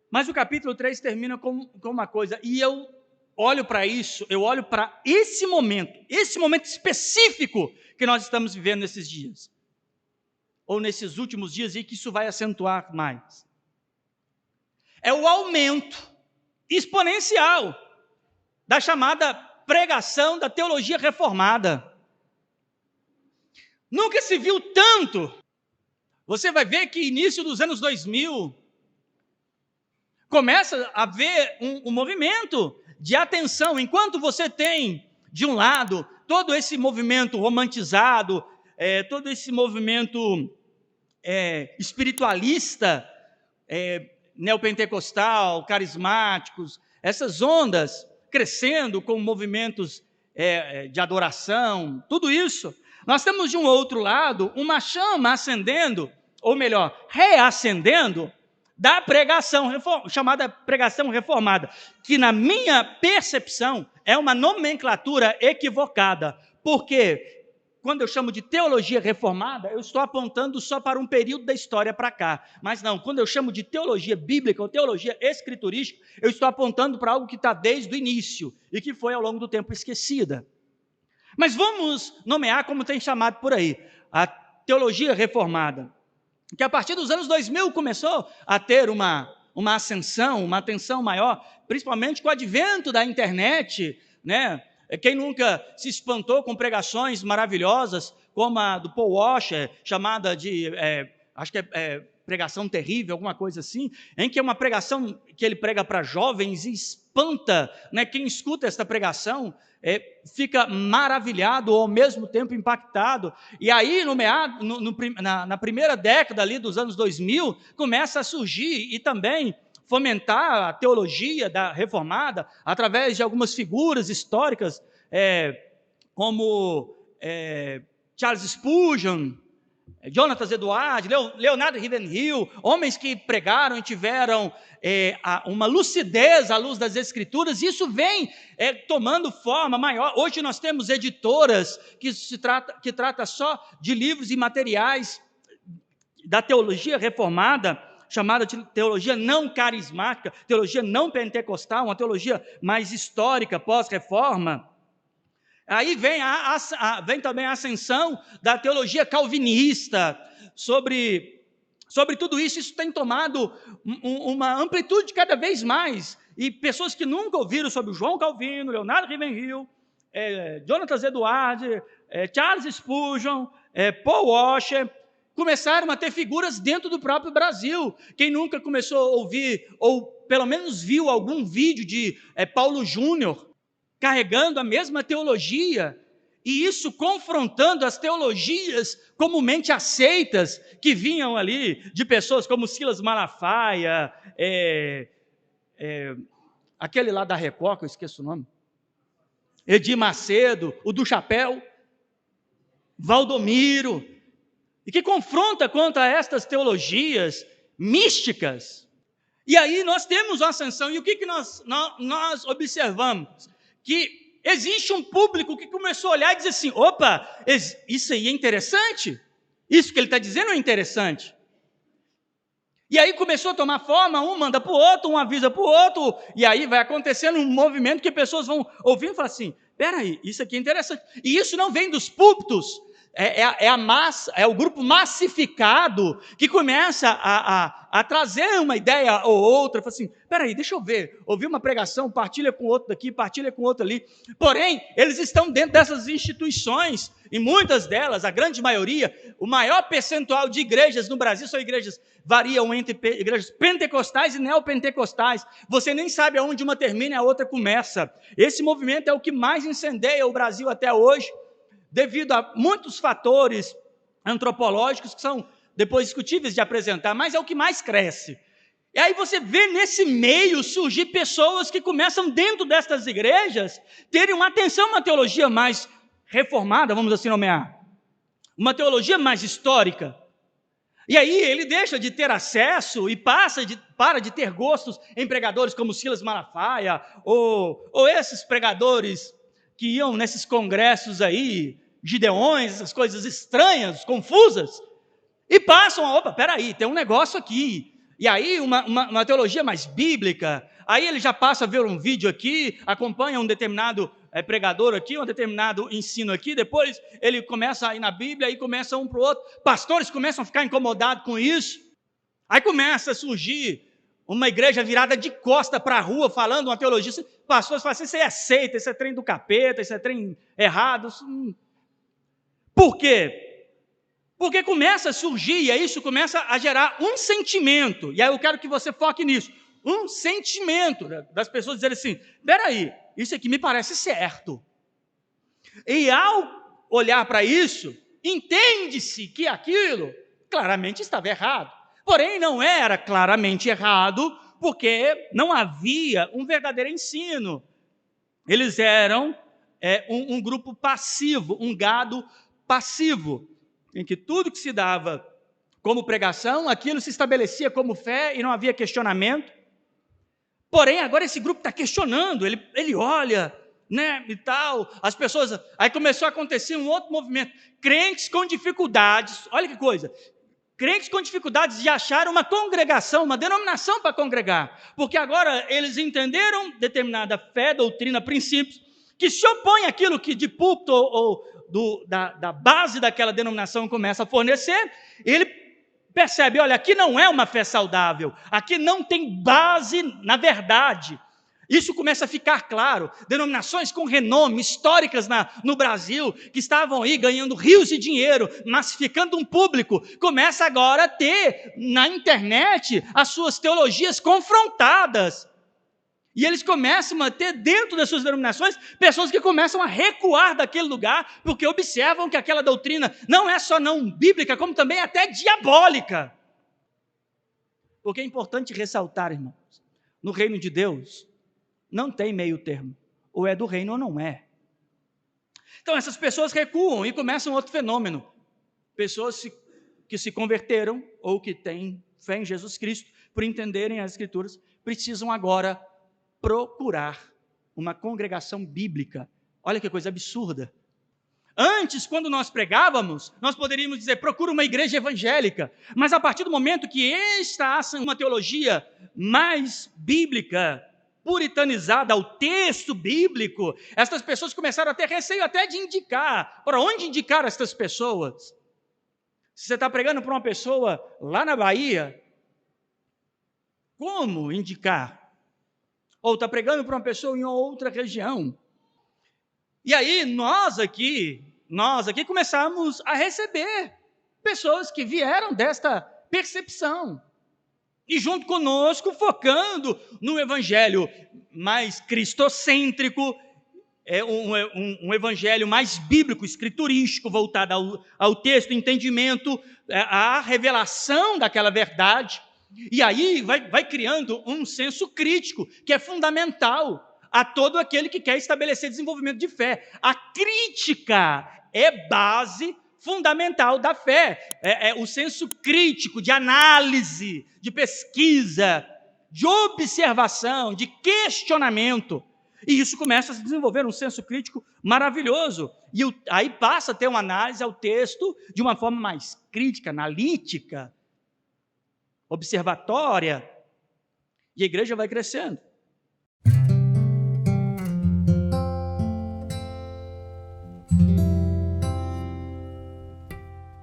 Mas o capítulo 3 termina com uma coisa, e eu olho para isso, eu olho para esse momento específico que nós estamos vivendo nesses dias, ou nesses últimos dias, e que isso vai acentuar mais. É o aumento exponencial da chamada pregação da teologia reformada. Nunca se viu tanto. Você vai ver que início dos anos 2000, começa a haver um movimento de atenção. Enquanto você tem, de um lado, todo esse movimento romantizado, todo esse movimento espiritualista, neopentecostal, carismáticos, essas ondas crescendo com movimentos de adoração, tudo isso. Nós temos, de um outro lado, uma chama acendendo, ou melhor, reacendendo, da pregação, chamada pregação reformada, que na minha percepção é uma nomenclatura equivocada, porque quando eu chamo de teologia reformada, eu estou apontando só para um período da história para cá, mas não, quando eu chamo de teologia bíblica ou teologia escriturística, eu estou apontando para algo que está desde o início e que foi ao longo do tempo esquecida. Mas vamos nomear como tem chamado por aí, a teologia reformada, que a partir dos anos 2000 começou a ter uma ascensão, uma atenção maior, principalmente com o advento da internet, né? Quem nunca se espantou com pregações maravilhosas, como a do Paul Washer, chamada de, acho que pregação terrível, alguma coisa assim, em que é uma pregação que ele prega para jovens e espanta, né? Quem escuta esta pregação fica maravilhado ou ao mesmo tempo impactado. E aí, na primeira década ali dos anos 2000, começa a surgir e também fomentar a teologia da reformada através de algumas figuras históricas, como Charles Spurgeon, Jonathan Edwards, Leonard Ravenhill, homens que pregaram e tiveram uma lucidez à luz das Escrituras. Isso vem tomando forma maior. Hoje nós temos editoras que trata só de livros e materiais da teologia reformada, chamada de teologia não carismática, teologia não pentecostal, uma teologia mais histórica, pós-reforma. Aí vem também a ascensão da teologia calvinista. Sobre tudo isso, isso tem tomado uma amplitude cada vez mais. E pessoas que nunca ouviram sobre João Calvino, Leonardo Ravenhill, Jonathan Edwards, Charles Spurgeon, Paul Washer, começaram a ter figuras dentro do próprio Brasil. Quem nunca começou a ouvir, ou pelo menos viu algum vídeo de Paulo Júnior, carregando a mesma teologia, e isso confrontando as teologias comumente aceitas, que vinham ali de pessoas como Silas Malafaia, aquele lá da Record, que eu esqueço o nome, Edir Macedo, o do Chapéu, Valdomiro, e que confronta contra estas teologias místicas. E aí nós temos uma ascensão, e o que nós observamos? Que existe um público que começou a olhar e dizer assim, opa, isso aí é interessante, isso que ele está dizendo é interessante. E aí começou a tomar forma, um manda para o outro, um avisa para o outro, e aí vai acontecendo um movimento que pessoas vão ouvindo e falar assim, peraí, isso aqui é interessante. E isso não vem dos púlpitos, a massa, é o grupo massificado que começa a trazer uma ideia ou outra, fala assim, peraí, deixa eu ver, ouvi uma pregação, partilha com outro daqui, partilha com outro ali. Porém, eles estão dentro dessas instituições, e muitas delas, a grande maioria, o maior percentual de igrejas no Brasil são igrejas, variam entre igrejas pentecostais e neopentecostais. Você nem sabe aonde uma termina e a outra começa. Esse movimento é o que mais incendeia o Brasil até hoje, devido a muitos fatores antropológicos que são depois discutíveis de apresentar, mas é o que mais cresce. E aí você vê nesse meio surgir pessoas que começam dentro destas igrejas terem uma atenção, uma teologia mais reformada, vamos assim nomear, uma teologia mais histórica. E aí ele deixa de ter acesso e para de ter gostos em pregadores como Silas Malafaia, ou esses pregadores que iam nesses congressos aí, gideões, essas coisas estranhas, confusas, e passam peraí, tem um negócio aqui, E aí, uma teologia mais bíblica, aí ele já passa a ver um vídeo aqui, acompanha um determinado pregador aqui, um determinado ensino aqui, depois ele começa a ir na Bíblia, aí começa um para o outro. Pastores começam a ficar incomodados com isso. Aí começa a surgir uma igreja virada de costa para a rua, falando uma teologia. Pastores falam assim, isso aí é seita, isso é trem do capeta, isso é trem errado. Por quê? Porque começa a surgir, e isso começa a gerar um sentimento. E aí eu quero que você foque nisso. Um sentimento das pessoas dizerem assim, peraí, isso aqui me parece certo. E ao olhar para isso, entende-se que aquilo claramente estava errado. Porém, não era claramente errado, porque não havia um verdadeiro ensino. Eles eram um grupo passivo, um gado passivo, em que tudo que se dava como pregação, aquilo se estabelecia como fé e não havia questionamento. Porém, agora esse grupo está questionando, ele olha, né, e tal, as pessoas... Aí começou a acontecer um outro movimento, crentes com dificuldades, olha que coisa, crentes com dificuldades de achar uma congregação, uma denominação para congregar, porque agora eles entenderam determinada fé, doutrina, princípios, que se opõe àquilo que de púlpito ou da base daquela denominação começa a fornecer, ele percebe, olha, aqui não é uma fé saudável, aqui não tem base na verdade. Isso começa a ficar claro. Denominações com renome, históricas no Brasil, que estavam aí ganhando rios de dinheiro, massificando um público, começa agora a ter na internet as suas teologias confrontadas. E eles começam a ter dentro das suas denominações pessoas que começam a recuar daquele lugar, porque observam que aquela doutrina não é só não bíblica, como também até diabólica. Porque é importante ressaltar, irmãos, no reino de Deus, não tem meio termo. Ou é do reino ou não é. Então essas pessoas recuam e começam outro fenômeno. Pessoas que se converteram ou que têm fé em Jesus Cristo, por entenderem as Escrituras, precisam agora procurar uma congregação bíblica. Olha que coisa absurda. Antes, quando nós pregávamos, nós poderíamos dizer, procura uma igreja evangélica. Mas a partir do momento que esta uma teologia mais bíblica, puritanizada ao texto bíblico, estas pessoas começaram a ter receio até de indicar. Para onde indicar estas pessoas? Se você está pregando para uma pessoa lá na Bahia, como indicar? Ou está pregando para uma pessoa em outra região. E aí nós aqui começamos a receber pessoas que vieram desta percepção. E junto conosco, focando no evangelho mais cristocêntrico, um evangelho mais bíblico, escriturístico, voltado ao texto, entendimento, à revelação daquela verdade. E aí vai criando um senso crítico, que é fundamental a todo aquele que quer estabelecer desenvolvimento de fé. A crítica é base fundamental da fé. É o senso crítico, de análise, de pesquisa, de observação, de questionamento. E isso começa a se desenvolver um senso crítico maravilhoso. E aí passa a ter uma análise ao texto de uma forma mais crítica, analítica, observatória, e a igreja vai crescendo.